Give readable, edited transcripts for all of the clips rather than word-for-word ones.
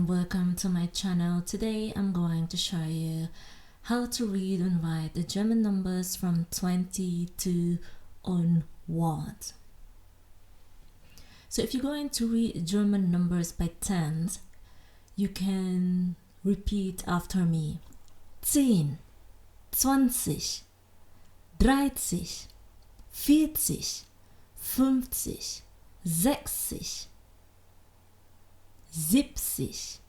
and welcome to my channel. Today I'm going to show you how to read and write the German numbers from 22 onward. So if you're going to read German numbers by tens, you can repeat after me. 10, 20, 30, 40, 50, 60, 70,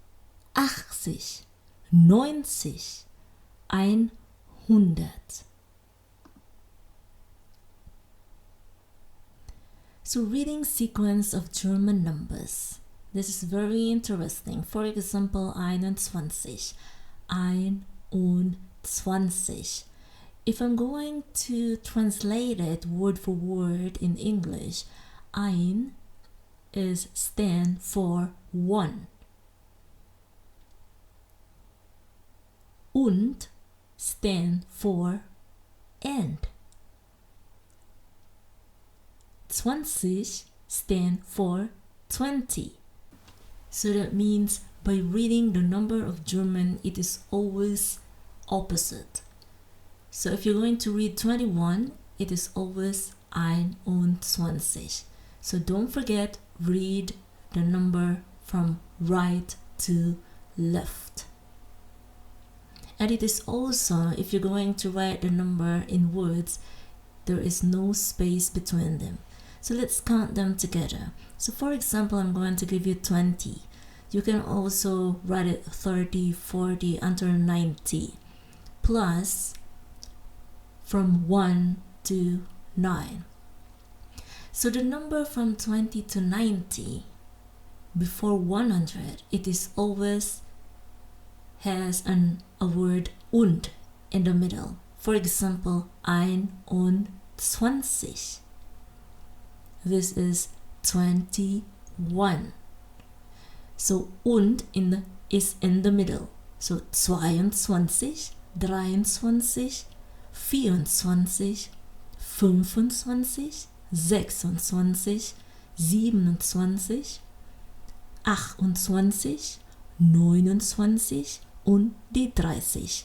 80, 90, 100. So reading sequence of German numbers. This is very interesting. For example, 21, 21. If I'm going to translate it word for word in English, ein is stand for one. Und stand for and. 20 stand for 20. So that means by reading the number of German, it is always opposite. So if you're going to read 21, it is always 21. So don't forget, read the number from right to left. And it is also, if you're going to write the number in words, there is no space between them. So let's count them together. So for example, I'm going to give you 20. You can also write it 30, 40, until 90. Plus from 1 to 9. So the number from 20 to 90, before 100, it is always has a word und in the middle. For example, 21. This is 21. So und is in the middle. So 22, 23, 24, 25, 26, 27, 28, 29 und die 30.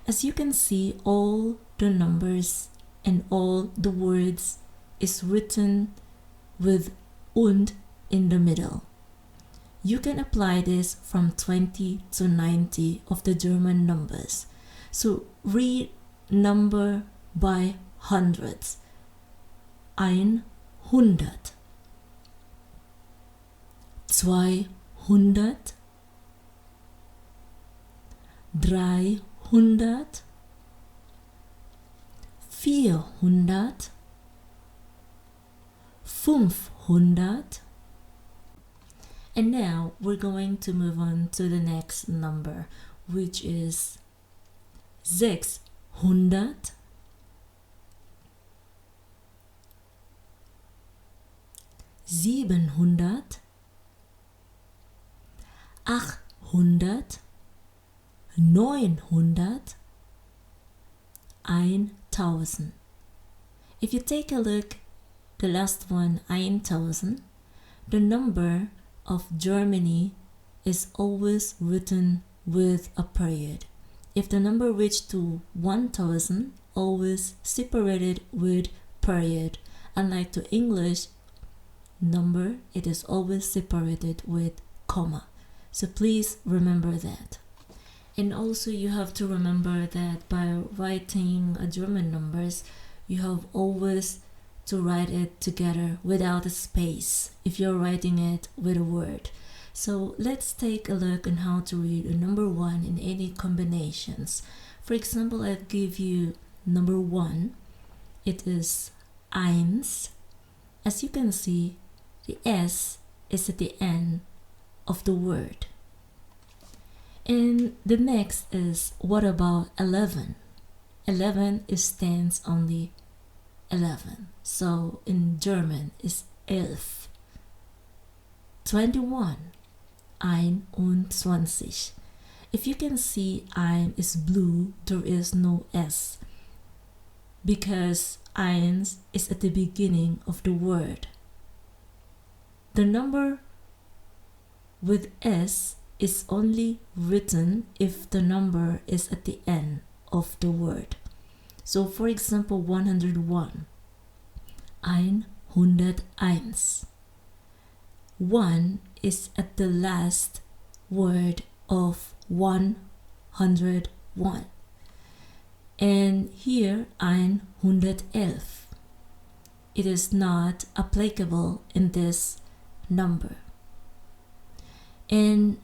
As you can see, all the numbers and all the words is written with und in the middle. You can apply this from 20 to 90 of the German numbers. So read number by hundreds. 100, 200, 300, 400, 500. And now we're going to move on to the next number, which is 600, 700, 800, 900, 1000. If you take a look, the last one, 1000, the number of Germany is always written with a period. If the number reached to 1000, always separated with period. Unlike to English number, it is always separated with comma. So please remember that. And also you have to remember that by writing German numbers, you have always to write it together without a space if you're writing it with a word. So let's take a look on how to read a number 1 in any combinations. For example, I'll give you number 1. It is eins. As you can see, the S is at the end of the word. And the next is, what about 11? 11 stands only 11. So in German is 11. 21. 21. If you can see, ein is blue, there is no S, because eins is at the beginning of the word. The number with S is only written if the number is at the end of the word. So for example, 101. 101. 1 is at the last word of 101. And here 111. It is not applicable in this number. And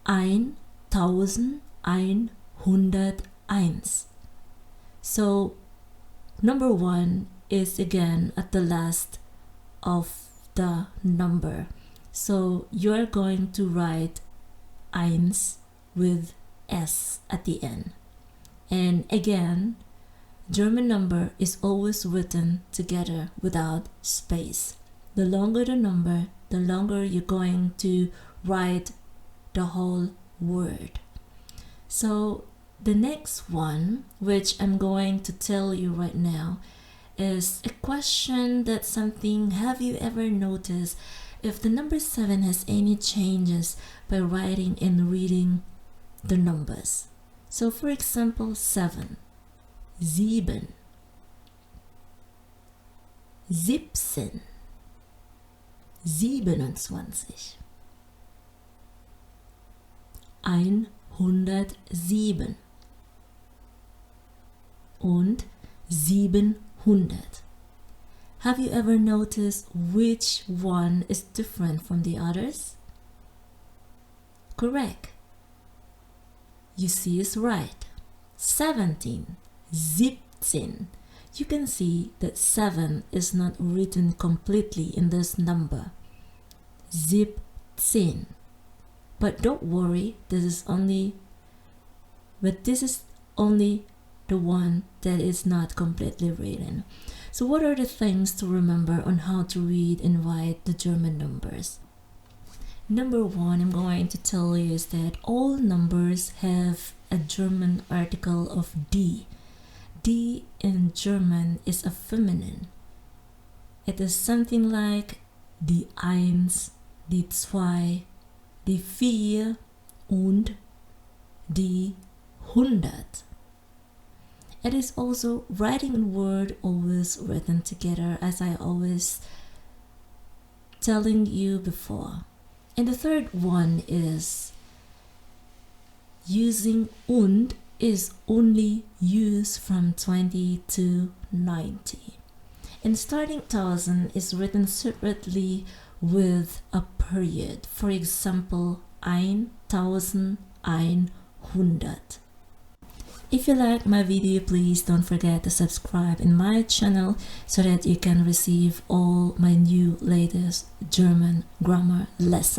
1101. So number 1 is again at the last of the number. So you're going to write eins with S at the end. And again, German number is always written together without space. The longer the number, the longer you're going to write the whole word. So the next one, which I'm going to tell you right now, is a question that something, have you ever noticed if the number 7 has any changes by writing and reading the numbers? So for example, 7, 7, 17, 27, 107 und 700. Have you ever noticed which one is different from the others? Correct. You see it's right. 17, 17. You can see that 7 is not written completely in this number. 17. But don't worry, this is only the one that is not completely written. So what are the things to remember on how to read and write the German numbers? Number 1 I'm going to tell you is that all numbers have a German article of die. Die in German is a feminine. It is something like die 1, die 2, die 4 und die 100. It is also writing in word always written together, as I always telling you before. And the third one is using und is only used from 20 to 90. And starting 1000 is written separately with a period. For example, 1100. If you like my video, please don't forget to subscribe in my channel so that you can receive all my new latest German grammar lessons.